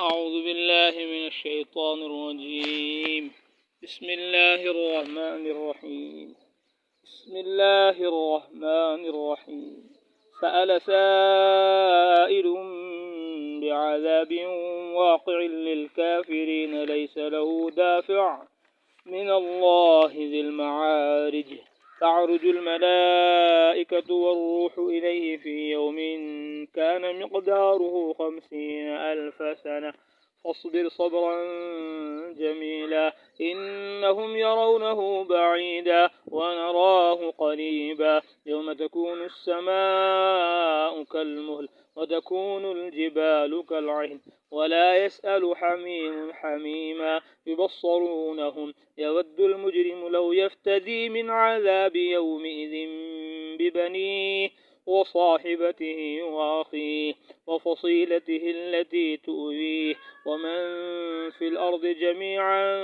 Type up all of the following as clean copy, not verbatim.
أعوذ بالله من الشيطان الرجيم. بسم الله الرحمن الرحيم. بسم الله الرحمن الرحيم. سأل سائل بعذاب واقع للكافرين ليس له دافع من الله ذي المعارج. تعرج الملائكة والروح إليه في يوم كان مقداره 50,000 سنة فاصبر صبرا جميلا إنهم يرونه بعيدا ونراه قريبا يوم تكون السماء كالمهل وتكون الجبال كالعهن ولا يسأل حميم حميما يبصرونهم يود المجرم لو يفتدي من عذاب يومئذ ببنيه وصاحبته وأخيه وفصيلته التي تؤذيه ومن في الأرض جميعا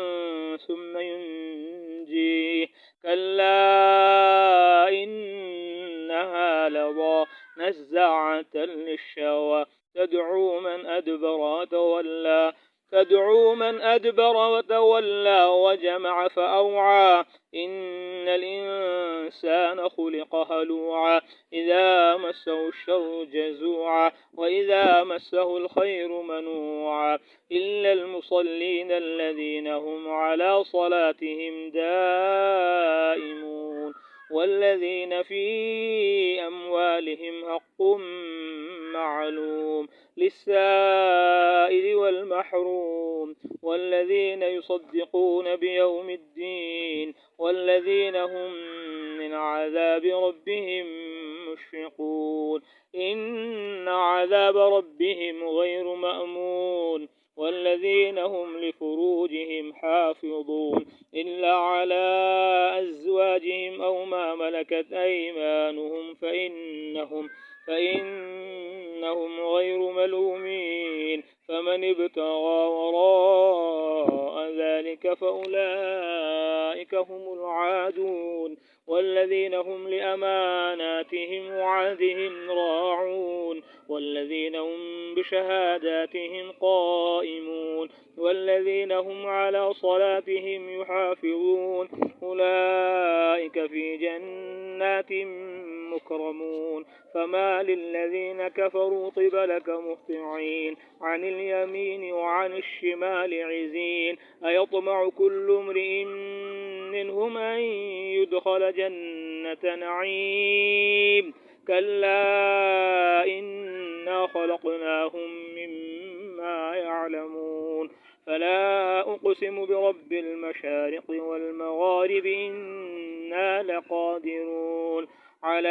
ثم ينجيه كلا إنها لظى نزاعة للشوى تدعو من أدبر وتولى وجمع فأوعى إن الإنسان خلق هلوعا إذا مسه الشر جزوعا وإذا مسه الخير منوعا إلا المصلين الذين هم على صلاتهم دائمون والذين في أموالهم حق معلوم للسائل والمحروم والذين يصدقون بيوم الدين والذين هم من عذاب ربهم مشفقون إن عذاب ربهم غير مأمون والذين هم لفروجهم حافظون إلا على أزواجهم أو ما ملكت أيمانهم فإنهم غير ملومين فمن ابتغى وراء ذلك فأولئك هم العادون والذين هم لأماناتهم وعهدهم راعون والذين هم بشهاداتهم قائمون والذين هم على صلاتهم يحافظون أولئك في جنات مكرمون فما للذين كفروا قبلك مهطعين عن اليمين وعن الشمال عزين أيطمع كل امرئ منهم أن يدخل جنة نعيم كلا إنا خلقناهم مما يعلمون فلا أقسم برب المشارق والمغارب إنا لقادرون على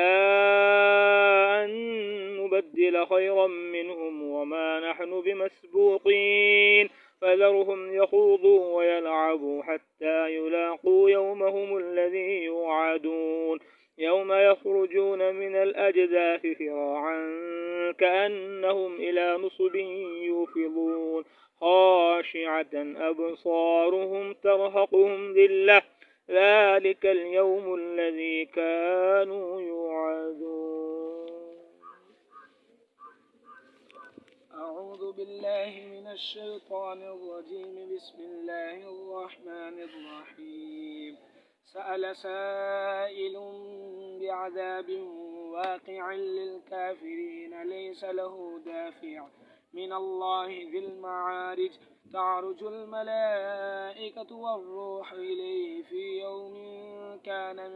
أن نبدل خيرا منهم وما نحن بمسبوقين فذرهم يخوضوا ويلعبوا حتى يلاقوا يومهم الذي يوعدون يوم يخرجون من الأجداث سراعا كأنهم إلى نصب يوفضون خاشعة أبصارهم ترهقهم ذلة ذلك اليوم الذي كانوا يوعدون. أعوذ بالله من الشيطان الرجيم. بسم الله الرحمن الرحيم. سأل سائل بعذاب واقع للكافرين ليس له دافع من الله ذي المعارج. تعرج الملائكة والروح إليه في يوم كان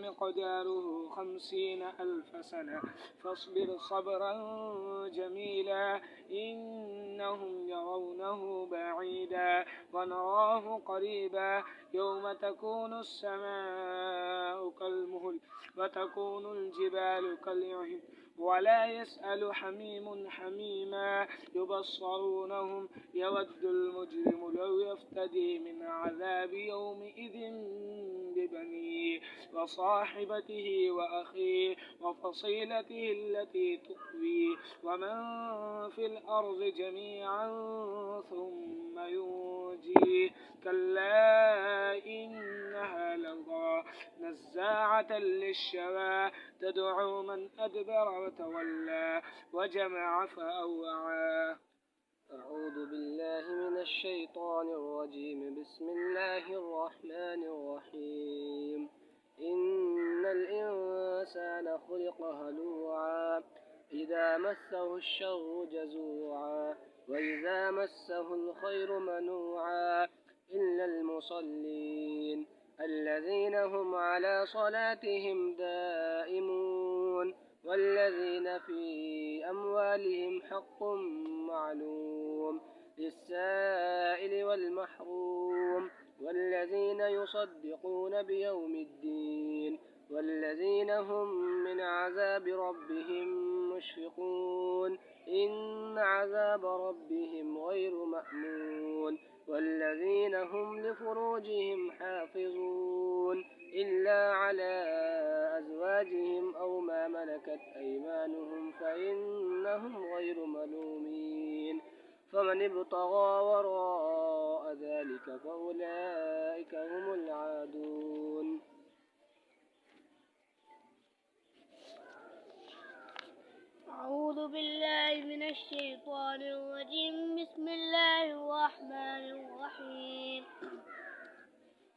مقداره 50,000 سنة فاصبر صبرا جميلا إنهم يرونه بعيدا ونراه قريبا يوم تكون السماء كالمهل وتكون الجبال كالعهن ولا يسأل حميم حميما يبصرونهم يود المجرم لو يفتدي من عذاب يومئذ ببنيه وصاحبته وأخيه وفصيلته التي تؤويه ومن في الأرض جميعا ثم ينجيه كلا إنها لظى نزاعة للشوى تدعو من أدبر وتولى وجمع فأوعى أعوذ بالله من الشيطان الرجيم. بسم الله الرحمن الرحيم. إن الإنسان خلق هلوعا إذا مسه الشر جزوعا وإذا مسه الخير منوعا إلا المصلين الذين هم على صلاتهم دائمون والذين في أموالهم حق معلوم للسائل والمحروم والذين يصدقون بيوم الدين والذين هم من عذاب ربهم مشفقون إن عذاب ربهم غير مأمون والذين هم لفروجهم حافظون إلا على أزواجهم أو ما ملكت أيمانهم فإنهم غير ملومين فمن ابتغى وراء ذلك فأولئك هم العادون. أعوذ بالله من الشيطان الرجيم. بسم الله الرحمن الرحيم.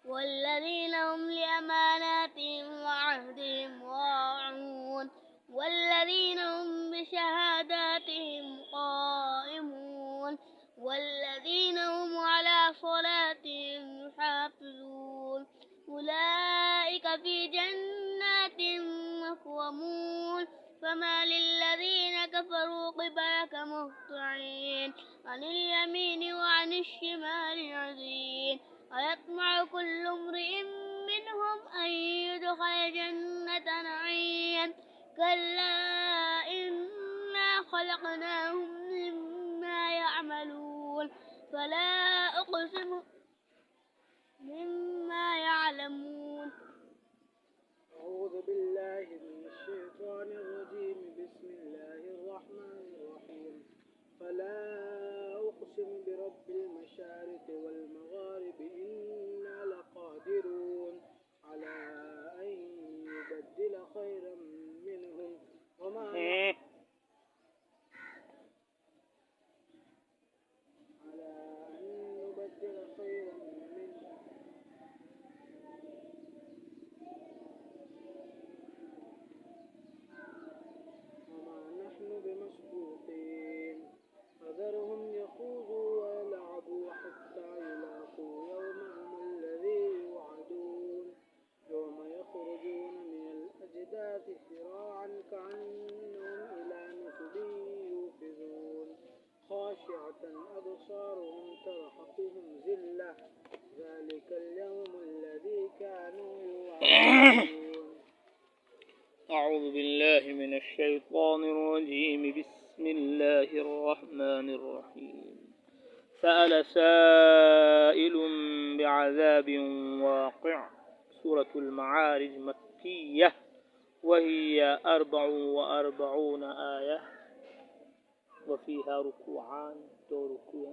والذين هم لأماناتهم وعهدهم راعون والذين هم بشهاداتهم قائمون والذين هم على صلاتهم يحافظون أولئك في جنات مكرمون فما للذين كفروا قبلك مهطعين عن اليمين وعن الشمال عزين أيطمع كل امرئ منهم أن يدخل جنة نعيم كلا إنا خلقناهم مما يعملون فلا أقسم مما يعلمون. أعوذ بالله من الشيطان الرجيم. بسم الله الرحمن الرحيم. فلا أقسم برب المشارق والمغارب إنا لقادرون على أن يبدل خيرا منهم وما نحن بمسبوقين فذرهم يخوضوا ويلعبوا حتى يلاقوا يومهم الذي يوعدون يوم يخرجون من الأجداث سراعا كأنهم إلى نصب يوفضون خاشعة أبصارهم ترهقهم ذلة ذلك اليوم الذي كانوا يوعدون. أعوذ بالله من الشيطان الرجيم. بسم الله الرحمن الرحيم. سأل سائل بعذاب واقع. سورة المعارج مكية وهي 44 آية وفيها ركوعان 2 ركوع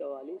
44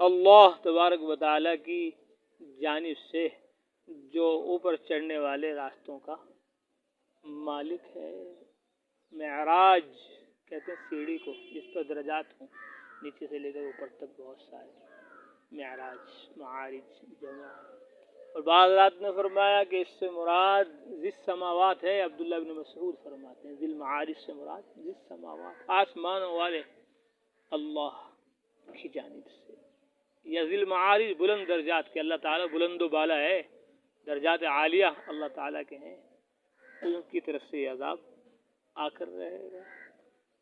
اللہ تبارک و تعالیٰ کی جانب سے جو اوپر چڑھنے والے راستوں کا مالک ہے۔ معراج کہتے ہیں سیڑھی کو جس پر درجات ہوں، نیچے سے لے کر اوپر تک بہت سارے، معراج معارج جمع ہے۔ اور بعض رات نے فرمایا کہ اس سے مراد ذی السماوات ہے۔ عبداللہ بن مسعود فرماتے ہیں ذی المعارج سے مراد ذی السماوات، آسمانوں والے اللہ کی جانب سے، یا ذی المعارج بلند درجات کے، اللہ تعالیٰ بلند و بالا ہے، درجات عالیہ اللہ تعالیٰ کے ہیں، ان کی طرف سے یہ عذاب آ کر رہے گا۔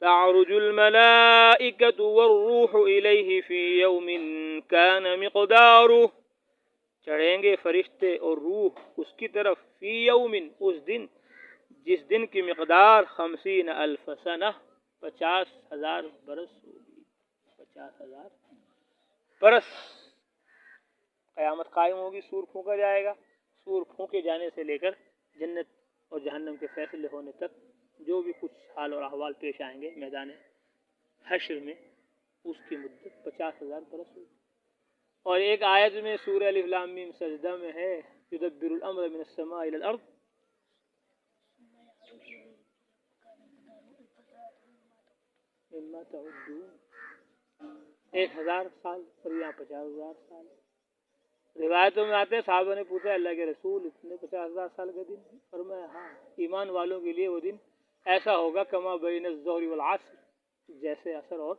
تعرج الملائکۃ والروح الیہ فی یوم کان مقدارہ، چڑھیں گے فرشتے اور روح اس کی طرف، فی یوم اس دن، جس دن کی مقدار 50,000 سنہ 50,000 برس ہوگی، 50,000 برس۔ قیامت قائم ہوگی، سور پھونکا جائے گا، سور پھونکے جانے سے لے کر جنت اور جہنم کے فیصلے ہونے تک جو بھی کچھ حال اور احوال پیش آئیں گے میدان حشر میں، اس کی مدت 50,000 برس ہوگی۔ اور ایک آیت میں سورہ الف لام میم سجدہ میں ہے، یدبر الامر من السماء الى الارض، مما تعدون، 1,000 سال اور یہاں 50,000 سال۔ روایتوں میں آتے ہیں صحابہ نے پوچھا اللہ کے رسول اتنے 50,000 سال کا دن؟ فرمایا ہاں، ایمان والوں کے لیے وہ دن ایسا ہوگا کما بین الظہر والعصر، جیسے عصر اور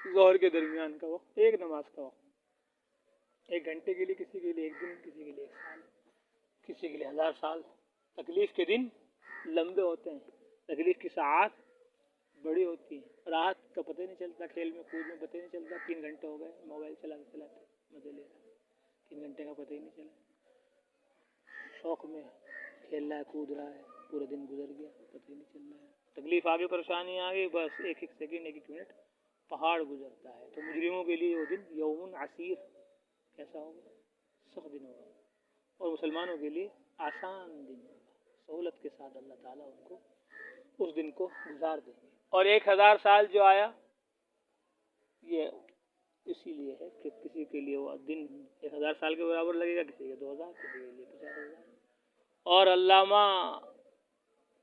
ظہر کے درمیان کا وقت، ایک نماز کا وقت، 1 گھنٹے کے لیے کسی کے لیے 1 دن، کسی کے لیے 1 سال، کسی کے لیے 1000 سال۔ تکلیف کے دن لمبے ہوتے ہیں، تکلیف کی ساعات بڑی ہوتی ہیں، راحت کا پتہ نہیں چلتا، کھیل میں کود میں پتہ نہیں چلتا، 3 گھنٹے ہو گئے موبائل چلاتے چلاتے مزے لے رہا، 3 گھنٹے کا پتہ ہی نہیں چلا، شوق میں کھیل رہا ہے کود رہا ہے، پورا دن گزر گیا پتہ ہی نہیں چل رہا ہے، تکلیف آگے پریشانی آ گئی، بس 1 سیکنڈ 1 منٹ پہاڑ گزرتا ہے۔ تو مجرموں کے لیے وہ دن یوم عسیر کیسا ہوگا؟ سخت دن ہوگا، اور مسلمانوں کے لیے آسان دن ہوگا، سہولت کے ساتھ اللہ تعالیٰ ان کو اس دن کو گزار دیں گے۔ اور 1,000 سال جو آیا یہ اسی لیے ہے کہ کسی کے لیے وہ دن 1,000 سال کے برابر لگے گا، کسی کے 2,000، کسی کے لیے 50,000۔ اور علامہ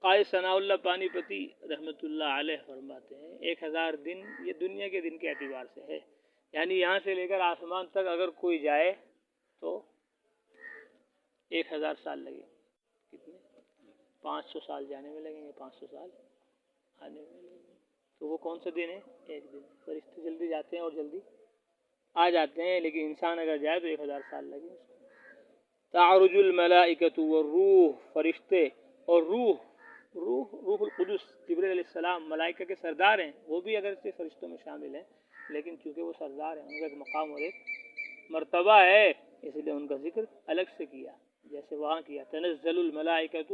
قاری ثناء اللہ پانی پتی رحمۃ اللہ علیہ فرماتے ہیں 1,000 دن یہ دنیا کے دن کے اعتبار سے ہے، یعنی یہاں سے لے کر آسمان تک اگر کوئی جائے تو 1,000 سال لگے، کتنے؟ 500 سال جانے میں لگیں گے، 500 سال آنے میں لگیں گے۔ تو وہ کون سا دن ہے؟ 1 دن۔ فرشتے جلدی جاتے ہیں اور جلدی آ جاتے ہیں، لیکن انسان اگر جائے تو 1,000 سال لگے اس کو۔ تعرج الملائکۃ والروح، فرشتے اور روح القدس جبریل علیہ السلام ملائکہ کے سردار ہیں، وہ بھی اگرچہ فرشتوں میں شامل ہیں، لیکن چونکہ وہ سردار ہیں ان کا ایک مقام اور ایک مرتبہ ہے، اس لیے ان کا ذکر الگ سے کیا، جیسے وہاں کیا تنزل الملائکۃ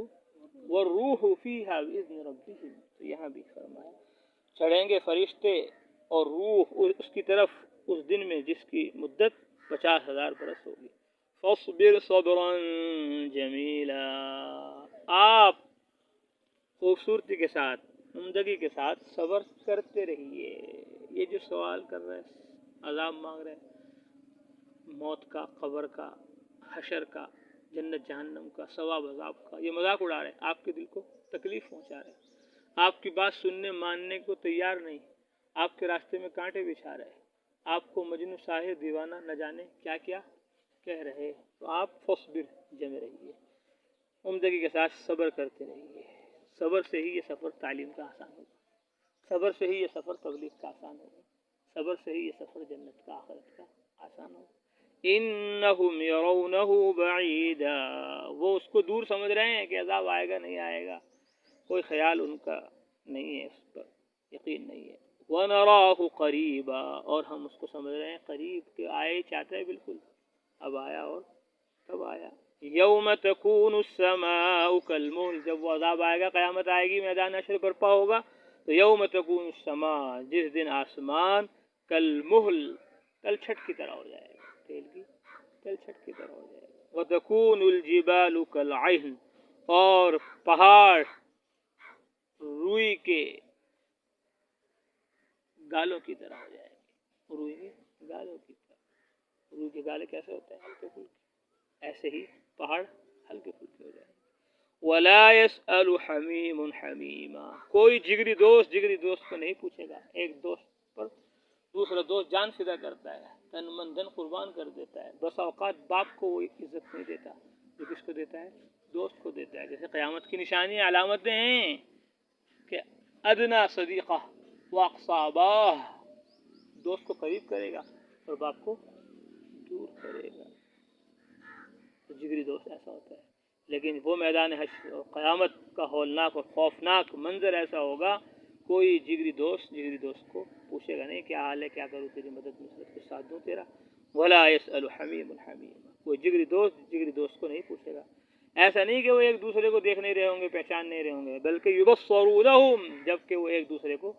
والروح فیہا بإذن ربہم، تو یہاں بھی فرمایا چڑھیں گے فرشتے اور روح اس کی طرف اس دن میں جس کی مدت 50,000 برس ہوگی۔ فاصبر صبرا جمیلا، آپ خوبصورتی کے ساتھ، عمدگی کے ساتھ صبر کرتے رہیے۔ یہ جو سوال کر رہے ہیں، عذاب مانگ رہے ہیں، موت کا، قبر کا، حشر کا، جنت جہنم کا، ثواب عذاب کا، یہ مذاق اڑا رہے ہیں، آپ کے دل کو تکلیف پہنچا رہے ہیں، آپ کی بات سننے ماننے کو تیار نہیں، آپ کے راستے میں کانٹے بچھا رہے ہیں، آپ کو مجنون شاعر دیوانہ نہ جانے کیا کیا کہہ رہے ہیں، تو آپ فصبر جمے رہیے، عمدگی کے ساتھ صبر کرتے رہیے۔ صبر سے ہی یہ سفر تعلیم کا آسان ہوگا، صبر سے ہی یہ سفر تبلیغ کا آسان ہوگا، صبر سے ہی یہ سفر جنت کا، آخرت کا آسان ہوگا۔ انہم یرونہ بعیدا، وہ اس کو دور سمجھ رہے ہیں کہ عذاب آئے گا نہیں آئے گا، کوئی خیال ان کا نہیں ہے، اس پر یقین نہیں ہے۔ ونراہ قریبا، اور ہم اس کو سمجھ رہے ہیں قریب، کہ آئے چاہتے ہیں بالکل، اب آیا اور تب آیا۔ یوم تکون السماء کالمہل، جب وہ عذاب آئے گا، قیامت آئے گی، میدان حشر برپا ہوگا، تو یوم تکون السماء، جس دن آسمان کالمہل، تل چھٹ کی طرح ہو جائے گا، تیل کی تل چھٹ کی طرح ہو جائے گا۔ وتکون الجبال کالعہن، اور پہاڑ روئی کے گالوں کی طرح ہو جائیں گے، روئی کے گالوں کی طرح۔ روئی کے گالے کیسے ہوتے ہیں؟ ہلکے پھلکے، ایسے ہی پہاڑ ہلکے پھلکے ہو جائیں گے۔ وَلَا يَسْأَلُ حَمِيمٌ حَمِيمًا، کوئی جگری دوست کو نہیں پوچھے گا۔ ایک دوست پر دوسرا دوست جان فدا کرتا ہے، تن من دھن قربان کر دیتا ہے۔ بس اوقات باپ کو وہ عزت نہیں دیتا جو کس کو دیتا ہے؟ دوست کو دیتا ہے۔ جیسے قیامت کی نشانی علامتیں ہیں کہ ادنا صدیقہ واقصی باہ، دوست کو قریب کرے گا اور باپ کو دور کرے گا۔ تو جگری دوست ایسا ہوتا ہے۔ لیکن وہ میدان حشر اور قیامت کا ہولناک اور خوفناک منظر ایسا ہوگا، کوئی جگری دوست کو پوچھے گا نہیں کیا حال ہے، کیا کروں تیری مدد نصرت کے ساتھ دوں تیرا۔ ولا يسأل حمیم حمیما، کوئی جگری دوست کو نہیں پوچھے گا۔ ایسا نہیں کہ وہ ایک دوسرے کو دیکھ نہیں رہے ہوں گے، پہچان نہیں رہے ہوں گے، بلکہ یبصرونہم، جبکہ وہ ایک دوسرے کو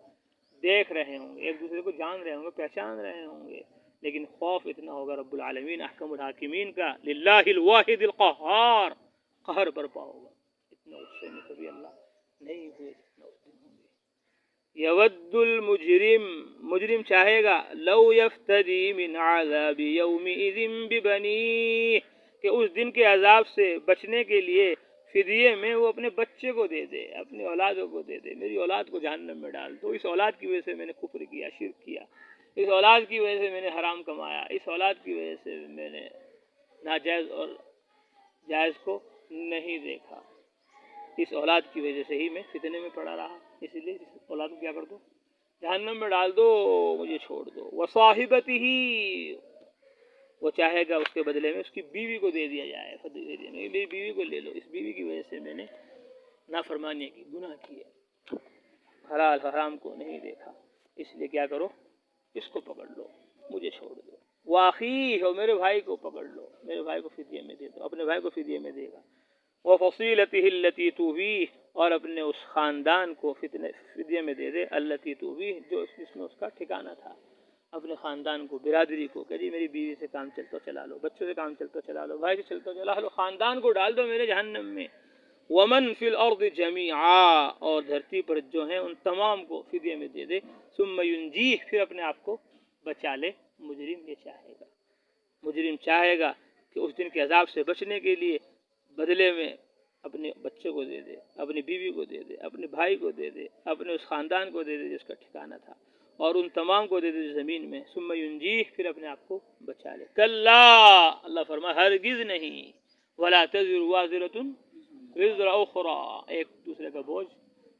دیکھ رہے ہوں گے، ایک دوسرے کو جان رہے ہوں گے، پہچان رہے ہوں گے۔ لیکن خوف اتنا ہوگا رب العالمین احکم الحاکمین کا، للہ الواحد القہار، قہر برپا ہوگا۔ اتنا غصے میں کبھی اللہ نہیں ہوئے جتنا اس دن ہوں گے۔ یود المجرم، مجرم چاہے گا، لو یفتدی من عذاب یومئذ ببنیہ، کہ اس دن کے عذاب سے بچنے کے لیے فدیے میں وہ اپنے بچے کو دے دے، اپنی اولادوں کو دے دے۔ میری اولاد کو جہنم میں ڈال دو، اس اولاد کی وجہ سے میں نے کفر کیا، شرک کیا، اس اولاد کی وجہ سے میں نے حرام کمایا، اس اولاد کی وجہ سے میں نے ناجائز اور جائز کو نہیں دیکھا، اس اولاد کی وجہ سے ہی میں فتنے میں پڑا رہا، اسی لیے اس اولاد کو کیا کر دو؟ جہنم میں ڈال دو، مجھے چھوڑ دو۔ وصاحبتہ، وہ چاہے گا اس کے بدلے میں اس کی بیوی کو دے دیا جائے، میری بیوی کو لے لو، اس بیوی کی وجہ سے میں نے نافرمانی کی، گناہ کیا، حلال حرام کو نہیں دیکھا، اس لیے کیا کرو؟ اس کو پکڑ لو، مجھے چھوڑ دو۔ واخیہ، اور میرے بھائی کو پکڑ لو، میرے بھائی کو فدیے میں دے دو، اپنے بھائی کو فدیے میں دے گا۔ وفصیلتہ التی تؤویہ، اور اپنے اس خاندان کو فدیے میں دے دے، التی تؤویہ، جو جس میں اس کا ٹھکانہ تھا، اپنے خاندان کو، برادری کو، کہ جی میری بیوی سے کام چلتا چلا لو، بچوں سے کام چلتا چلا لو، بھائی سے چلتا چلا لو، خاندان کو ڈال دو میرے جہنم میں۔ ومن فی الارض جمیعا، اور دھرتی پر جو ہیں ان تمام کو فدیے میں دے دے۔ ثم ینجیہ، پھر اپنے آپ کو بچا لے۔ مجرم یہ چاہے گا، مجرم چاہے گا کہ اس دن کے عذاب سے بچنے کے لیے بدلے میں اپنے بچے کو دے دے، اپنی بیوی کو دے دے، اپنے بھائی کو دے دے، اپنے اس خاندان کو دے دے جس کا ٹھکانہ تھا، اور ان تمام کو دے دے زمین میں۔ ثم ینجیہ، پھر اپنے آپ کو بچا لے۔ کلا، اللہ فرمائے ہرگز نہیں، ولا تزر وازرۃ وزر اخری، ایک دوسرے کا بوجھ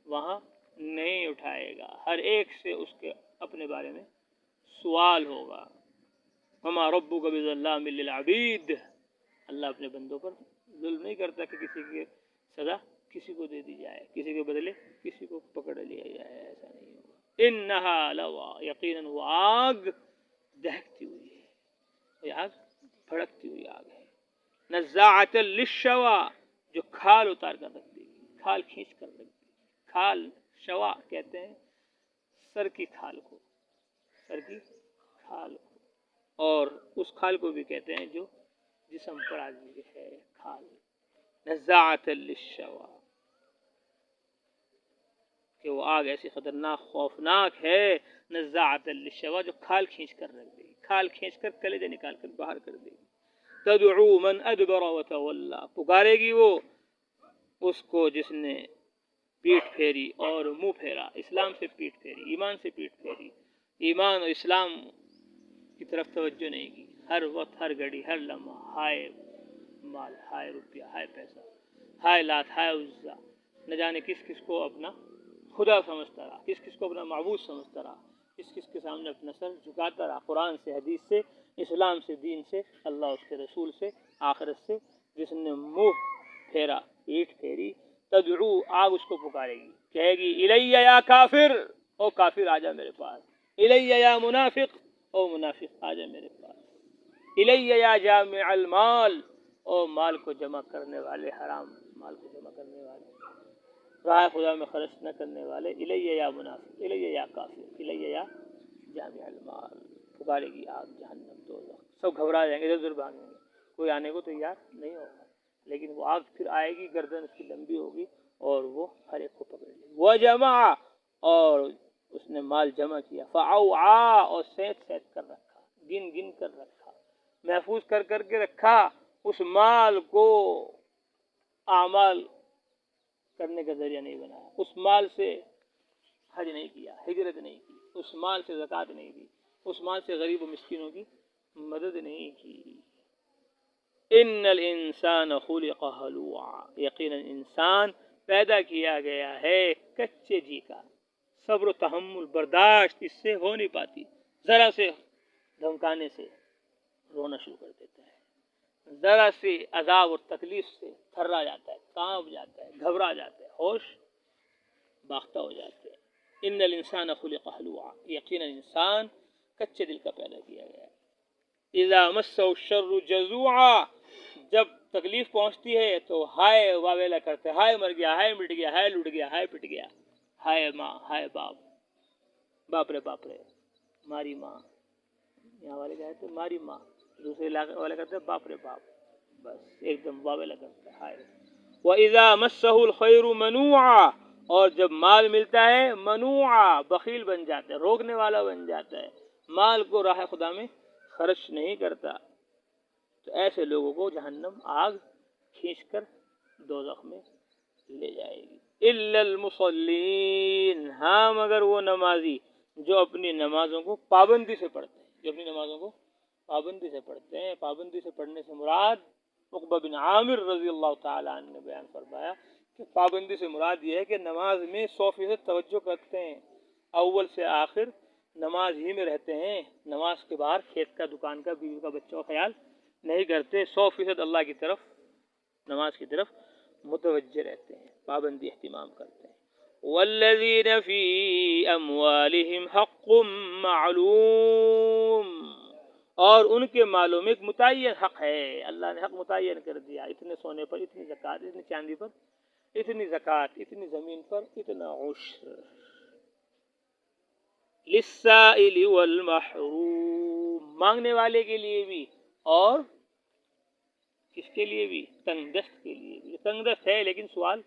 وہاں نہیں اٹھائے گا، ہر ایک سے اس کے اپنے بارے میں سوال ہوگا۔ وما ربک بظلام للعبید، اللہ اپنے بندوں پر ظلم نہیں کرتا کہ کسی کی سزا کسی کو دے دی جائے، کسی کے بدلے کسی کو پکڑ لیا جائے، ایسا نہیں ہوگا۔ انہا لوا، یقیناً وہ آگ دہکتی ہوئی ہے، یہ آگ بھڑکتی ہوئی آگ ہے۔ نزاعۃ للشوا، جو کھال اتار کر رکھ دے گی، کھال کھینچ کر رکھ دے گی۔ کھال، شوا کہتے ہیں سر کی کھال کو، سر کی کھال کو، اور اس کھال کو بھی کہتے ہیں جو جسم پر آدمی ہے، کھال۔ نزاعۃ للشوا، کہ وہ آگ ایسی خطرناک خوفناک ہے، نزاعۃ للشوا، جو کھال کھینچ کر رکھ دے گی، کھال کھینچ کر کلیجہ نکال کر باہر کر دے گی۔ تدعو من ادبر وتولی، پکارے گی وہ اس کو جس نے پیٹھ پھیری اور منہ پھیرا، اسلام سے پیٹھ پھیری، ایمان سے پیٹھ پھیری، ایمان اور اسلام کی طرف توجہ نہیں کی، ہر وقت، ہر گھڑی، ہر لمحہ ہائے مال، ہائے روپیہ، ہائے پیسہ، ہائے لات، ہائے عزا، نہ جانے کس کس کو اپنا خدا سمجھتا رہا، کس کس کو اپنا معبود سمجھتا رہا، کس کس کے سامنے اپنا سر جھکاتا رہا، قرآن سے، حدیث سے، اسلام سے، دین سے، اللہ اس کے رسول سے، آخرت سے جس نے منہ پھیرا، پیٹھ پھیری، تدعو، آگ اس کو پکارے گی، کہے گی الیہ یا کافر، او کافر آجا میرے پاس، الیہ یا منافق، او منافق آجا میرے پاس، الیہ یا جامع المال، او مال کو جمع کرنے والے، حرام مال کو جمع کرنے والے، راہ خدا میں خرچ نہ کرنے والے، الیہ یا منافق، الیہ یا کافر، الیہ یا جامع المال، پکارے گی آگ، جہنم، دوزخ، سب گھبرا جائیں گے، ادھر ادھر بھاگیں گے، کوئی آنے کو تیار نہیں ہوگا، لیکن وہ آگ پھر آئے گی، گردن اس کی لمبی ہوگی اور وہ ہر ایک کو پکڑ لے گی۔ وجمع، اور اس نے مال جمع کیا، فأوعى اور سینت کر رکھا، گن کر رکھا، محفوظ کر کے رکھا، اس مال کو اعمال کرنے کا ذریعہ نہیں بنایا، اس مال سے حج نہیں کیا، ہجرت نہیں کی، اس مال سے زکوٰۃ نہیں دی، اس مال سے غریب و مسکینوں کی مدد نہیں کی۔ ان الانسان خلق ہلوعا، یقیناً انسان پیدا کیا گیا ہے کچے جی کا، صبر و تحمل برداشت اس سے ہو نہیں پاتی، ذرا سے دھمکانے سے رونا شروع کر دیتا ہے، ذرا سی عذاب اور تکلیف سے تھرا جاتا ہے، کانپ جاتا ہے، گھبرا جاتا ہے، ہوش باختہ ہو جاتے ہیں۔ ان الانسان خلق ہلوعا، یقیناً انسان کچے دل کا پیدا کیا گیا ہے۔ اذا مسہ الشر جزوعا، جب تکلیف پہنچتی ہے تو ہائے واویلا کرتے، ہائے مر گیا، ہائے مٹ گیا، ہائے لٹ گیا، ہائے پٹ گیا، ہائے ماں، ہائے باپ، باپ رے، ماری ماں، یہاں والے کہتے ہیں ماری ماں، دوسرے علاقے والے کہتے ہیں باپ رے باپ، بس ایک دم واویلا کرتے ہیں، ہائے۔ وَإِذَا مَسَّهُ الْخَيْرُ مَنُوعًا، اور جب مال ملتا ہے منوعا، بخیل بن جاتا ہے، روکنے والا بن جاتا ہے، مال کو راہ خدا میں خرچ نہیں کرتا، تو ایسے لوگوں کو جہنم آگ کھینچ کر دوزخ میں لے جائے گی۔ الا المصلین، ہاں مگر وہ نمازی جو اپنی نمازوں کو پابندی سے پڑھتے ہیں، جو اپنی نمازوں کو پابندی سے پڑھتے ہیں۔ پابندی سے پڑھنے سے مراد عقبہ بن عامر رضی اللہ تعالیٰ عنہ نے بیان فرمایا کہ پابندی سے مراد یہ ہے کہ نماز میں 100% توجہ کرتے ہیں، اول سے آخر نماز ہی میں رہتے ہیں، نماز کے باہر کھیت کا، دکان کا، بیوی کا، بچوں کا خیال نہیں کرتے، 100% اللہ کی طرف، نماز کی طرف متوجہ رہتے ہیں، پابندی اہتمام کرتے ہیں۔ والذین فی اموالہم حق معلوم، اور ان کے مالوں میں ایک متعین حق ہے، اللہ نے حق متعین کر دیا، اتنے سونے پر اتنی زکوٰۃ، اتنی چاندی پر اتنی زکوٰۃ، اتنی زمین پر اتنا عشر، للسائل والمحروم، مانگنے والے کے لیے بھی اور کس کے لیے بھی، تنگ دست کے لیے بھی، تنگ دست ہے لیکن سوال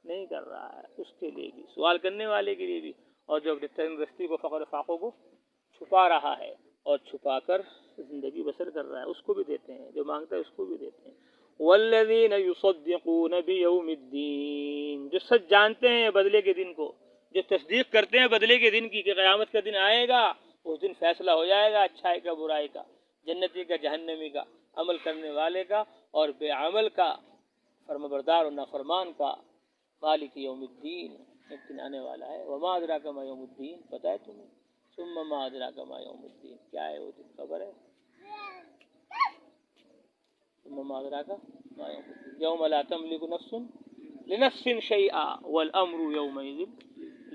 نہیں کر رہا ہے، اس کے لیے بھی، سوال کرنے والے کے لیے بھی، اور جو اپنی تنگ دستی کو، فقر فاقوں کو چھپا رہا ہے اور چھپا کر زندگی بسر کر رہا ہے، اس کو بھی دیتے ہیں، جو مانگتا ہے اس کو بھی دیتے ہیں۔ والذین یصدقون بیوم الدین، جو سچ جانتے ہیں بدلے کے دن کو، جو تصدیق کرتے ہیں بدلے کے دن کی، کہ قیامت کا دن آئے گا، اس دن فیصلہ ہو جائے گا اچھائی کا برائی کا، جنتی کا جہنمی کا، عمل کرنے والے کا اور بے عمل کا، فرمانبردار اور نافرمان کا۔ مالک یوم الدین، ایک دن آنے والا ہے۔ وما ادراک ما یوم الدین، پتہ ہے تمہیں؟ ثم ما ادراک ما یوم الدین، کیا ہے وہ دن، خبر ہے؟ ثم ما ادراک ما یوم الدین، یوم لا تملک نفس لنفس شیئا والامر یومئذ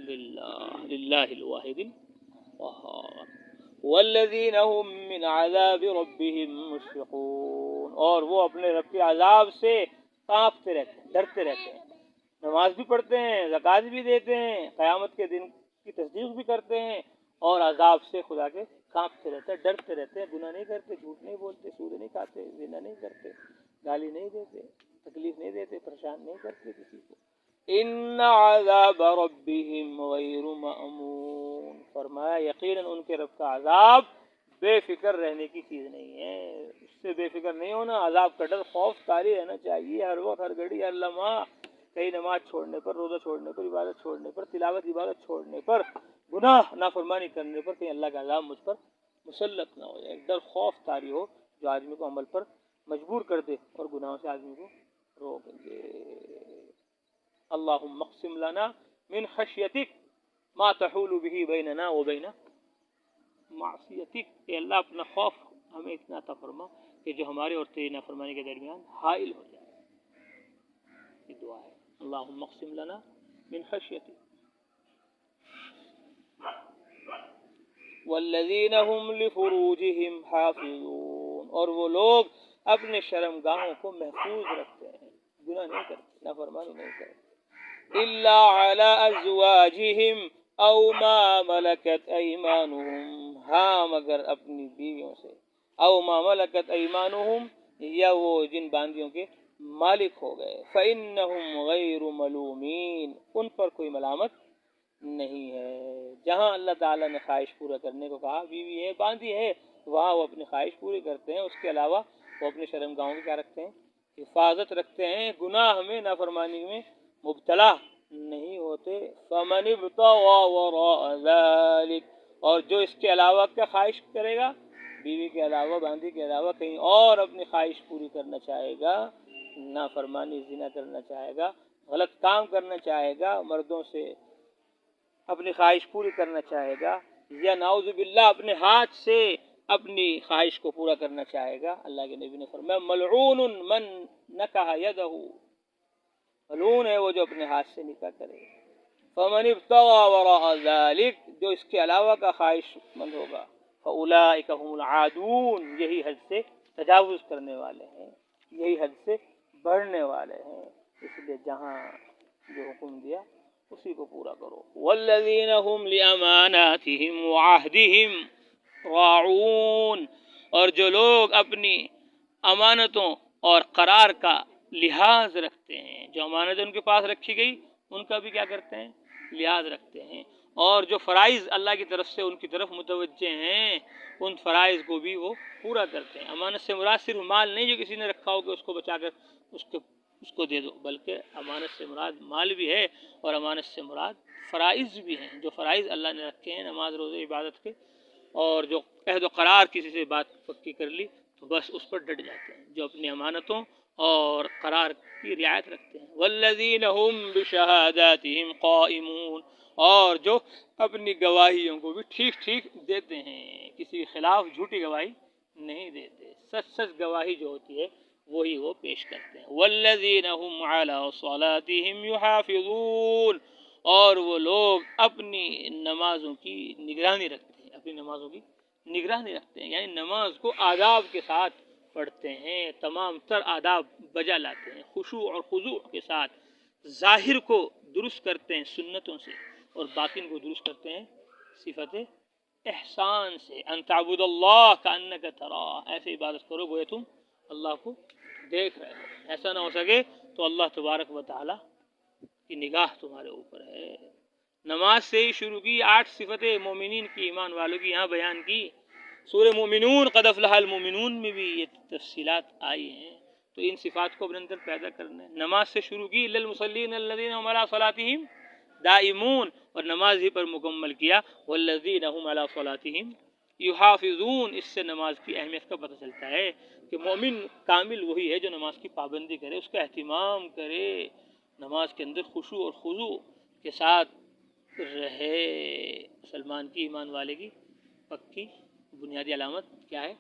للہ الواحد القہار۔ والذین هم من عذاب ربهم مشفقون، اور وہ اپنے رب کے عذاب سے کانپتے رہتے ہیں، ڈرتے رہتے ہیں، نماز بھی پڑھتے ہیں، زکوٰۃ بھی دیتے ہیں، قیامت کے دن کی تصدیق بھی کرتے ہیں، اور عذاب سے خدا کے کانپتے رہتے ہیں، ڈرتے رہتے ہیں، گناہ نہیں کرتے، جھوٹ نہیں بولتے، سود نہیں کھاتے، زنا نہیں کرتے، گالی نہیں دیتے، تکلیف نہیں دیتے، پریشان نہیں کرتے کسی کو۔ ان عذاب ربهم غیر مأمون، فرمایا یقیناً ان کے رب کا عذاب بے فکر رہنے کی چیز نہیں ہے، اس سے بے فکر نہیں ہونا، عذاب کا ڈر، خوف طاری رہنا چاہیے ہر وقت، ہر گھڑی، ہر لمحہ، کہیں نماز چھوڑنے پر، روزہ چھوڑنے پر، عبادت چھوڑنے پر، تلاوت عبادت چھوڑنے پر، گناہ نافرمانی کرنے پر، کہیں اللہ کا عذاب مجھ پر مسلط نہ ہو جائے، ایک ڈر خوف طاری ہو جو آدمی کو عمل پر مجبور کر دے اور گناہوں سے آدمی کو روک دے۔ اللہم اقسم لنا من خشیتک ما تحول به بیننا وبین معصیتک، اے اللہ اپنا خوف ہمیں اتنا عطا فرما کہ جو ہمارے اور تیری نافرمانی کے درمیان حائل ہو جائے، یہ دعا ہے۔ اللہم اقسم لنا من خشیتک۔ والذین هم لفروجہم حافظون، اور وہ لوگ اپنے شرمگاہوں کو محفوظ رکھتے ہیں، گناہ نہیں کرتے، نافرمانی نہیں کرتے۔ الا علی ازواجہم او ما ملکت ایمانہم، ہاں مگر اپنی بیویوں سے، او ما ملکت ایمانہم، یا وہ جن باندیوں کے مالک ہو گئے، فإنہم غیر ملومین، ان پر کوئی ملامت نہیں ہے۔ جہاں اللہ تعالیٰ نے خواہش پورا کرنے کو کہا، بیوی ہے باندھی ہے، وہاں وہ اپنی خواہش پوری کرتے ہیں، اس کے علاوہ وہ اپنی شرمگاہوں کی کیا رکھتے ہیں؟ حفاظت رکھتے ہیں، گناہ میں نافرمانی میں مبتلا نہیں ہوتے۔ فَمَنِ ابْتَغَىٰ وَرَاءَ ذَلِكَ، اور جو اس کے علاوہ کیا خواہش کرے گا، بیوی کے علاوہ باندھی کے علاوہ کہیں اور اپنی خواہش پوری کرنا چاہے گا، نافرمانی زنا کرنا چاہے گا، غلط کام کرنا چاہے گا، مردوں سے اپنی خواہش پوری کرنا چاہے گا، یا نعوذ باللہ اپنے ہاتھ سے اپنی خواہش کو پورا کرنا چاہے گا، اللہ کے نبی نے فرمایا ملعون من نکح یدہ، ملعون ہے وہ جو اپنے ہاتھ سے نکاح کرے۔ فمن ابتغى وراء ذلك، جو اس کے علاوہ کا خواہش مند ہوگا، فاولئک هم العادون، یہی حد سے تجاوز کرنے والے ہیں، یہی حد سے بڑھنے والے ہیں۔ اس لیے جہاں جو حکم دیا اسی کو پورا کرو۔ والذین هم لاماناتهم وعہدهم راعون، اور جو لوگ اپنی امانتوں اور قرار کا لحاظ رکھتے ہیں، جو امانتیں ان کے پاس رکھی گئی ان کا بھی کیا کرتے ہیں؟ لحاظ رکھتے ہیں، اور جو فرائض اللہ کی طرف سے ان کی طرف متوجہ ہیں ان فرائض کو بھی وہ پورا کرتے ہیں۔ امانت سے مراد صرف مال نہیں جو کسی نے رکھا ہو کہ اس کو بچا کر اس کو دے دو، بلکہ امانت سے مراد مال بھی ہے، اور امانت سے مراد فرائض بھی ہیں، جو فرائض اللہ نے رکھے ہیں نماز روزے عبادت کے، اور جو عہد و قرار کسی سے بات پکی کر لی تو بس اس پر ڈٹ جاتے ہیں، جو اپنی امانتوں اور قرار کی رعایت رکھتے ہیں۔ والذین هم بشہاداتہم قائمون، اور جو اپنی گواہیوں کو بھی ٹھیک ٹھیک دیتے ہیں، کسی کے خلاف جھوٹی گواہی نہیں دیتے، سچ سچ گواہی جو ہوتی ہے وہی وہ پیش کرتے ہیں۔ والذین هم علی صلاتہم یحافظون، اور وہ لوگ اپنی نمازوں کی نگرانی رکھتے ہیں، اپنی نمازوں کی نگرانی رکھتے ہیں، یعنی نماز کو آداب کے ساتھ پڑھتے ہیں، تمام تر آداب بجا لاتے ہیں، خشوع اور خضوع کے ساتھ، ظاہر کو درست کرتے ہیں سنتوں سے، اور باطن کو درست کرتے ہیں صفت احسان سے۔ ان تعبد اللہ کانک تراہ، ایسے عبادت کرو گویا تم اللہ کو دیکھ رہے ہو، ایسا نہ ہو سکے تو اللہ تبارک و تعالی کی نگاہ تمہارے اوپر ہے۔ نماز سے ہی شروع کی، 8 صفتیں مومنین کی، ایمان والوں کی یہاں بیان کی۔ سورہ مومنون قد افلح المومنون میں بھی یہ تفصیلات آئی ہیں، تو ان صفات کو اپنے اندر پیدا کرنا ہے۔ نماز سے شروع کی، للمصلین الذین هم علی صلاتہم دائمون، اور نماز ہی پر مکمل کیا، والذین هم علی صلاتہم یحافظون۔ اس سے نماز کی اہمیت کا پتہ چلتا ہے کہ مومن کامل وہی ہے جو نماز کی پابندی کرے، اس کا اہتمام کرے، نماز کے اندر خشوع اور خضوع کے ساتھ رہے۔ مسلمان کی، ایمان والے کی پکی بنیادی علامت کیا ہے؟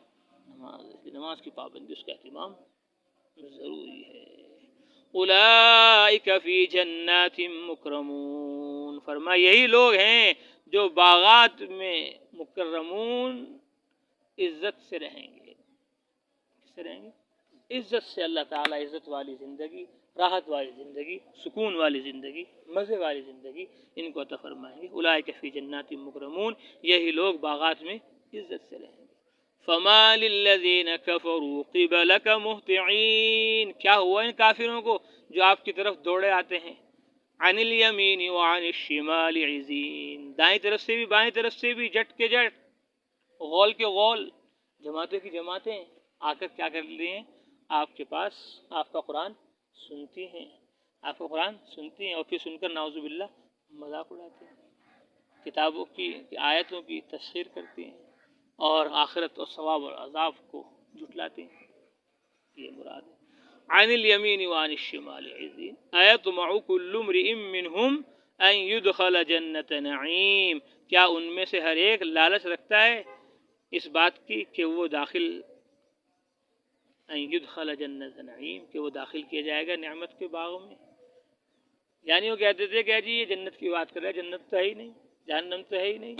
نماز۔ نماز کی پابندی، اس کا اہتمام ضروری ہے۔ اولئک فی جنات مکرمون، فرمایا یہی لوگ ہیں جو باغات میں مکرمون عزت سے رہیں گے۔ کس سے رہیں گے؟ عزت سے۔ اللہ تعالیٰ عزت والی زندگی، راحت والی زندگی، سکون والی زندگی، مزے والی زندگی ان کو عطا فرمائیں گے۔ اولئک فی جنات مکرمون، یہی لوگ باغات میں عزت سے رہیں گے۔ فما للذین کفروا قبلک مہطعین، کیا ہوا ان کافروں کو جو آپ کی طرف دوڑے آتے ہیں؟ عن الیمین وعن الشمال عزین، دائیں طرف سے بھی بائیں طرف سے بھی، جٹ کے جٹ، غول کے غول، جماعتوں کی جماعتیں آ کر کیا کر لیے ہیں؟ آپ کے پاس آپ کا قرآن سنتی ہیں، آپ کا قرآن سنتی ہیں، اور پھر سن کر نعوذ باللہ مذاق اڑاتے ہیں، کتابوں کی آیتوں کی تسخیر کرتی ہیں، اور آخرت اور ثواب اور عذاب کو جھٹلاتے ہیں۔ یہ مراد ہے۔ عن الیمین وعن الشمال عزین، ایطمع کل امرئ منہم ان یدخل جنت نعیم، کیا ان میں سے ہر ایک لالچ رکھتا ہے اس بات کی کہ وہ داخل، ان یدخل جنت نعیم، کہ وہ داخل کیا جائے گا نعمت کے باغ میں؟ یعنی وہ کہتے تھے کہ جی یہ جنت کی بات کر رہا ہے، جنت تو ہے ہی نہیں، جہنم تو ہے ہی نہیں،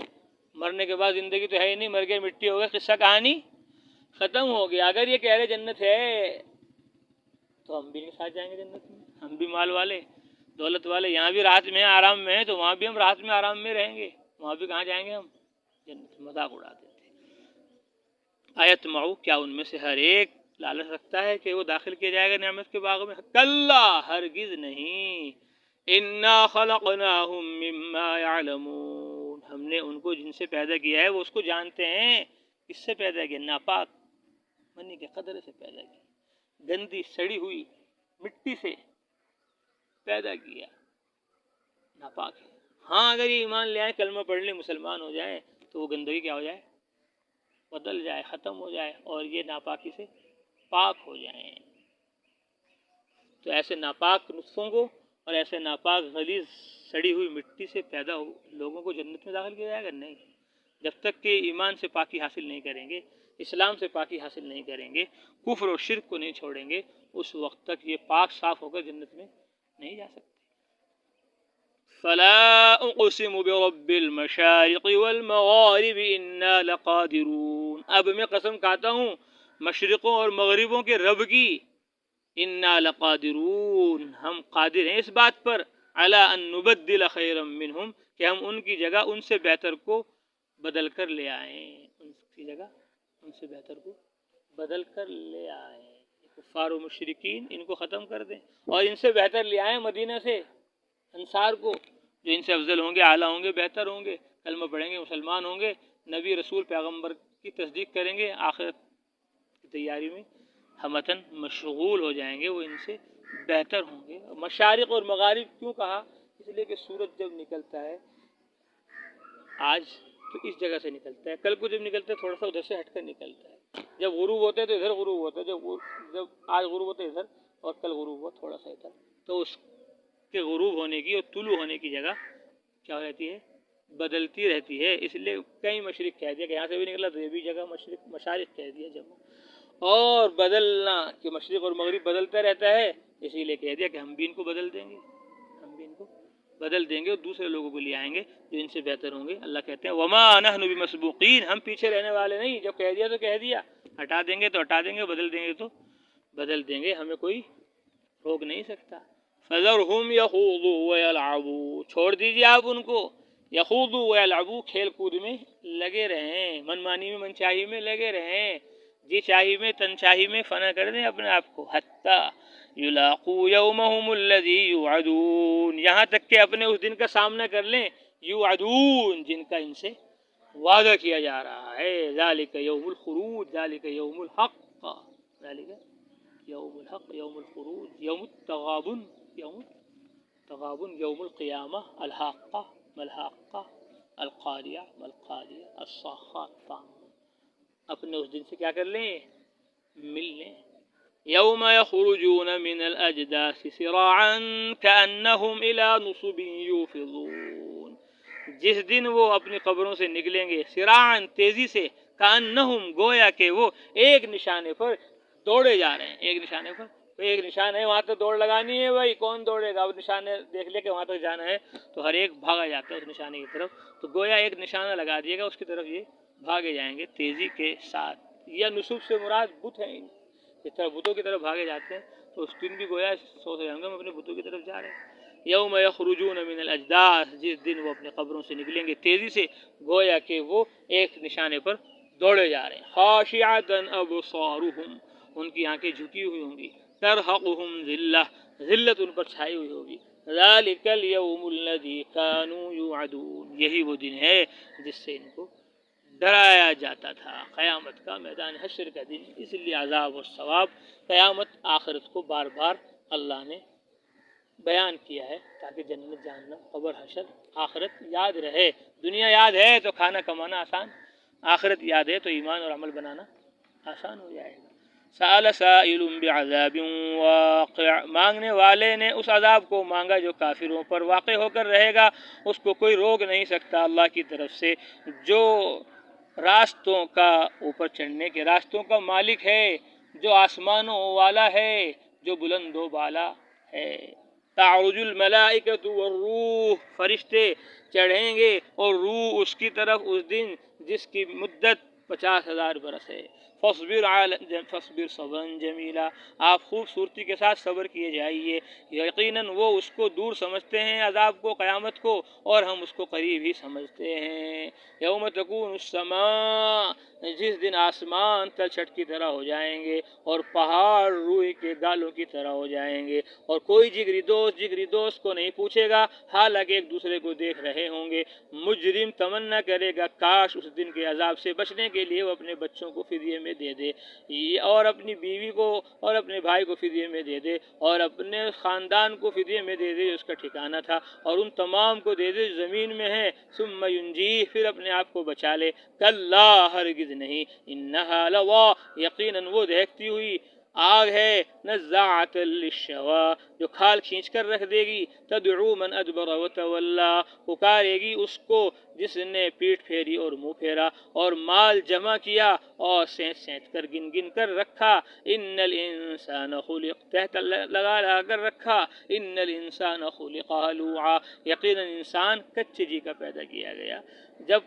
مرنے کے بعد زندگی تو ہے ہی نہیں، مر گئے مٹی ہو گئے، قصہ کہانی ختم ہو گیا۔ اگر یہ کہہ رہے جنت ہے تو ہم بھی نہیں ساتھ جائیں گے جنت میں، ہم بھی مال والے دولت والے، یہاں بھی راحت میں ہیں، آرام میں ہیں، تو وہاں بھی ہم راحت میں آرام میں رہیں گے، وہاں بھی کہاں جائیں گے ہم؟ جنت۔ مذاق اڑاتے تھے۔ ایطمع، کیا ان میں سے ہر ایک لالچ رکھتا ہے کہ وہ داخل کیا جائے گا نعمت کے باغ میں؟ کلا، ہرگز نہیں، انا خلقناہم مما یعلمون، ہم نے ان کو جن سے پیدا کیا ہے وہ اس کو جانتے ہیں. کس سے پیدا کیا؟ ناپاک منی کے قدرے سے پیدا کیا، گندی سڑی ہوئی مٹی سے پیدا کیا، ناپاک ہے. ہاں اگر یہ ایمان لے آئیں، کلمہ پڑھ لیں، مسلمان ہو جائیں، تو وہ گندگی کیا ہو جائے؟ بدل جائے، ختم ہو جائے، اور یہ ناپاکی سے پاک ہو جائیں. تو ایسے ناپاک نطفوں کو اور ایسے ناپاک غلیظ سڑی ہوئی مٹی سے پیدا ہو لوگوں کو جنت میں داخل کیا جائے گا؟ نہیں. جب تک کہ ایمان سے پاکی حاصل نہیں کریں گے، اسلام سے پاکی حاصل نہیں کریں گے، کفر و شرک کو نہیں چھوڑیں گے، اس وقت تک یہ پاک صاف ہو کر جنت میں نہیں جا سکتے. فلا اقسم برب المشارق والمغارب انا لقادرون، اب میں قسم کھاتا ہوں مشرقوں اور مغربوں کے رب کی، انا لقادرون، ہم قادر ہیں اس بات پر، علی ان نبدل خیرا منہم، کہ ہم ان کی جگہ ان سے بہتر کو بدل کر لے آئیں، ان کی جگہ ان سے بہتر کو بدل کر لے آئیں. کفار و مشرکین ان کو ختم کر دیں اور ان سے بہتر لے آئیں مدینہ سے انصار کو، جو ان سے افضل ہوں گے، اعلیٰ ہوں گے، بہتر ہوں گے، کلمہ پڑھیں گے، مسلمان ہوں گے، نبی رسول پیغمبر کی تصدیق کریں گے، آخرت کی تیاری میں ہمتاً مشغول ہو جائیں گے، وہ ان سے بہتر ہوں گے. مشارق اور مغارب کیوں کہا؟ اس لیے کہ سورج جب نکلتا ہے آج تو اس جگہ سے نکلتا ہے، کل کو جب نکلتا ہے تھوڑا سا ادھر سے ہٹ کر نکلتا ہے، جب غروب ہوتا ہے تو ادھر غروب ہوتا ہے، جب آج غروب ہوتا ہے ادھر اور کل غروب ہوا تھوڑا سا ادھر، تو اس کے غروب ہونے کی اور طلوع ہونے کی جگہ کیا رہتی ہے؟ بدلتی رہتی ہے. اس لیے کئی مشرق کہہ دیا کہ یہاں سے بھی نکلا تو یہ بھی جگہ مشارق کہہ دیا جب، اور بدلنا کہ مشرق اور مغرب بدلتا رہتا ہے، اسی لیے کہہ دیا کہ ہم بھی ان کو بدل دیں گے، ہم بھی ان کو بدل دیں گے اور دوسرے لوگوں کو لے آئیں گے جو ان سے بہتر ہوں گے. اللہ کہتے ہیں وما نحن بمسبوقین، ہم پیچھے رہنے والے نہیں، جب کہہ دیا تو کہہ دیا، ہٹا دیں گے تو ہٹا دیں گے، بدل دیں گے تو بدل دیں گے، ہمیں کوئی روک نہیں سکتا. فذرہم یخوضوا ویلعبوا، چھوڑ دیجیے آپ ان کو، یخوضوا ویلعبوا، کھیل کود میں لگے رہیں، من مانی میں من چاہی میں لگے رہیں، جی چاہی میں تن چاہی میں فنا کر دیں اپنے آپ کو، حتی یلاقوا یومہم الذی یوعدون، یہاں تک کہ اپنے اس دن کا سامنا کر لیں، یوعدون، جن کا ان سے وعدہ کیا جا رہا ہے. ذالک یوم الخروج، ذالک یوم الحق، ذالک یوم الحق، یوم الخروج، یوم التغابن، یوم التغابن، یوم القیامہ، الحاقہ ملحاقہ، القاریہ ملقاریہ، الصاخات، اپنے اس دن سے کیا کر لیں؟ مل لیں. یوم یخرجون من الاجداث سراعا کأنہم الى نصب یوفضون، جس دن وہ اپنی قبروں سے نکلیں گے سراعا، تیزی سے، کأنہم، گویا کہ وہ ایک نشانے پر دوڑے جا رہے ہیں، ایک نشانے پر، ایک نشان ہے وہاں تک دوڑ لگانی ہے بھائی، کون دوڑے گا؟ اب نشانے دیکھ لے کہ وہاں تک جانا ہے تو ہر ایک بھاگا جاتا ہے اس نشانے کی طرف، تو گویا ایک نشانہ لگا دیے گا اس کی طرف، یہ بھاگے جائیں گے تیزی کے ساتھ. یا نصب سے مراد بت ہیں، اس طرح بتوں کی طرف بھاگے جاتے ہیں، تو اس دن بھی گویا سوچ رہے ہوں گے ہم اپنے بتوں کی طرف جا رہے ہیں. یوم یخرجون من الاجداث، جس دن وہ اپنے قبروں سے نکلیں گے تیزی سے، گویا کہ وہ ایک نشانے پر دوڑے جا رہے ہیں. خاشعۃ ابصارہم، ان کی آنکھیں جھکی ہوئی ہوں گی، ترہقہم ذلہ، ذلت ان پر چھائی ہوئی ہوگی. ذالک الیوم الذی کانوا یوعدون، یہی وہ دن ہے جس سے ان کو ڈرایا جاتا تھا، قیامت کا میدان حشر کا دن. اس لیے عذاب و ثواب، قیامت، آخرت کو بار بار اللہ نے بیان کیا ہے تاکہ جنت جہنم قبر حشر آخرت یاد رہے. دنیا یاد ہے تو کھانا کمانا آسان، آخرت یاد ہے تو ایمان اور عمل بنانا آسان ہو جائے گا. سأل سائل بعذاب واقع، مانگنے والے نے اس عذاب کو مانگا جو کافروں پر واقع ہو کر رہے گا، اس کو کوئی روک نہیں سکتا اللہ کی طرف سے، جو راستوں کا اوپر چڑھنے کے راستوں کا مالک ہے، جو آسمانوں والا ہے، جو بلند و بالا ہے. تعرج الملائکۃ والروح، فرشتے چڑھیں گے اور روح اس کی طرف اس دن جس کی مدت 50,000 برس ہے. فصبر صبرا جمیلا، آپ خوبصورتی کے ساتھ صبر کیے جائیے، یقیناً وہ اس کو دور سمجھتے ہیں عذاب کو، قیامت کو، اور ہم اس کو قریب ہی سمجھتے ہیں۔ یوم تکون السماء، جس دن آسمان تلچھٹ کی طرح ہو جائیں گے اور پہاڑ روئی کے گالوں کی طرح ہو جائیں گے، اور کوئی جگری دوست کو نہیں پوچھے گا، حالانکہ ایک دوسرے کو دیکھ رہے ہوں گے۔ مجرم تمنا کرے گا کاش اس دن کے عذاب سے بچنے کے لیے وہ اپنے بچوں کو فدیے میں دے دے، اور اپنی بیوی کو اور اپنے بھائی کو فدیے میں دے دے، اور اپنے خاندان کو فدیے میں دے دے جو اس کا ٹھکانہ تھا، اور ان تمام کو دے دے جو زمین میں ہے، ثم ینجیہ، پھر اپنے آپ کو بچا لے۔ کلا، ہرگز نہیں، انہا لظیٰ، یقیناً وہ دہکتی ہوئی آگ ہے، نزاعۃ للشویٰ، جو کھال کھینچ کر رکھ دے گی، تدعو من ادبر وتولی، پکارے گی اس کو جس نے پیٹھ پھیری اور منہ پھیرا اور مال جمع کیا اور سینت کر گن کر رکھا۔ ان الانسان خلق، تحت لگا کر رکھا، ان الانسان خلق ہلوعا، یقیناً انسان کچے جی کا پیدا کیا گیا، جب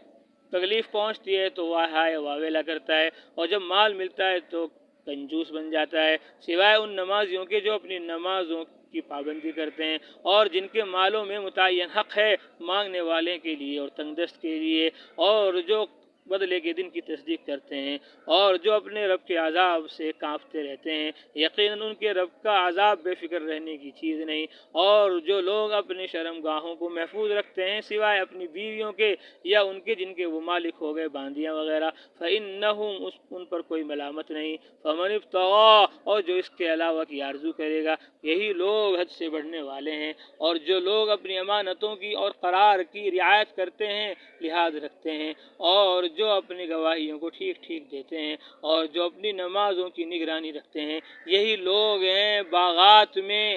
تکلیف پہنچتی ہے تو واہ ہائے واویلا کرتا ہے، اور جب مال ملتا ہے تو کنجوس بن جاتا ہے، سوائے ان نمازیوں کے جو اپنی نمازوں کی پابندی کرتے ہیں اور جن کے مالوں میں متعین حق ہے مانگنے والے کے لیے اور تنگ دست کے لیے، اور جو بدلے کے دن کی تصدیق کرتے ہیں اور جو اپنے رب کے عذاب سے کانپتے رہتے ہیں، یقیناً ان کے رب کا عذاب بے فکر رہنے کی چیز نہیں۔ اور جو لوگ اپنی شرم گاہوں کو محفوظ رکھتے ہیں سوائے اپنی بیویوں کے یا ان کے جن کے وہ مالک ہو گئے باندیاں وغیرہ، فإنہم، ان پر کوئی ملامت نہیں، فمن ابتغا، اور جو اس کے علاوہ کی آرزو کرے گا، یہی لوگ حد سے بڑھنے والے ہیں۔ اور جو لوگ اپنی امانتوں کی اور قرار کی رعایت کرتے ہیں، لحاظ رکھتے ہیں، اور جو اپنی گواہیوں کو ٹھیک ٹھیک دیتے ہیں، اور جو اپنی نمازوں کی نگرانی رکھتے ہیں، یہی لوگ ہیں باغات میں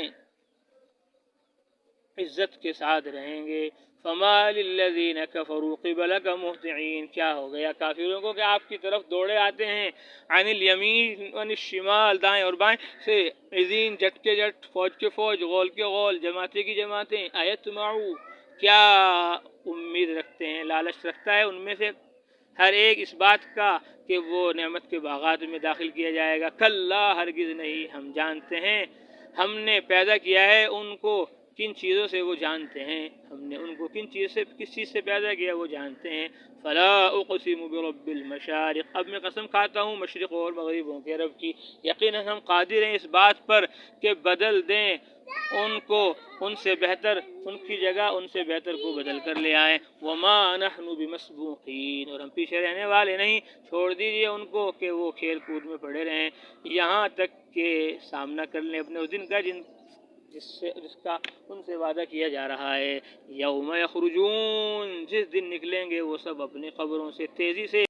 عزت کے ساتھ رہیں گے۔ فما للذین کفروا قبلک مہطعین، کیا ہو گیا کافروں کو کہ آپ کی طرف دوڑے آتے ہیں، عن الیمین عن الشمال، دائیں اور بائیں سے، عزین، جٹ کے جٹ، فوج کے فوج، غول کے غول، جماعتیں کی جماعتیں، ایتمعوا، کیا امید رکھتے ہیں، لالچ رکھتا ہے ان میں سے ہر ایک اس بات کا کہ وہ نعمت کے باغات میں داخل کیا جائے گا۔ کلا، ہرگز نہیں، ہم جانتے ہیں، ہم نے پیدا کیا ہے ان کو کن چیزوں سے، وہ جانتے ہیں، ہم نے ان کو کس چیز سے پیدا کیا وہ جانتے ہیں۔ فلا اقسم برب المشارق، اب میں قسم کھاتا ہوں مشرق اور مغربوں کے رب کی، یقیناً ہم قادر ہیں اس بات پر کہ بدل دیں ان کو ان سے بہتر، ان کی جگہ ان سے بہتر کو بدل کر لے آئیں۔ وما نحن بمسبوقین، اور ہم پیچھے رہنے والے نہیں، چھوڑ دیجئے ان کو کہ وہ کھیل کود میں پڑے رہیں یہاں تک کہ سامنا کر لیں اپنے اس دن کا جس کا ان سے وعدہ کیا جا رہا ہے۔ یوم یخرجون، جس دن نکلیں گے وہ سب اپنی قبروں سے تیزی سے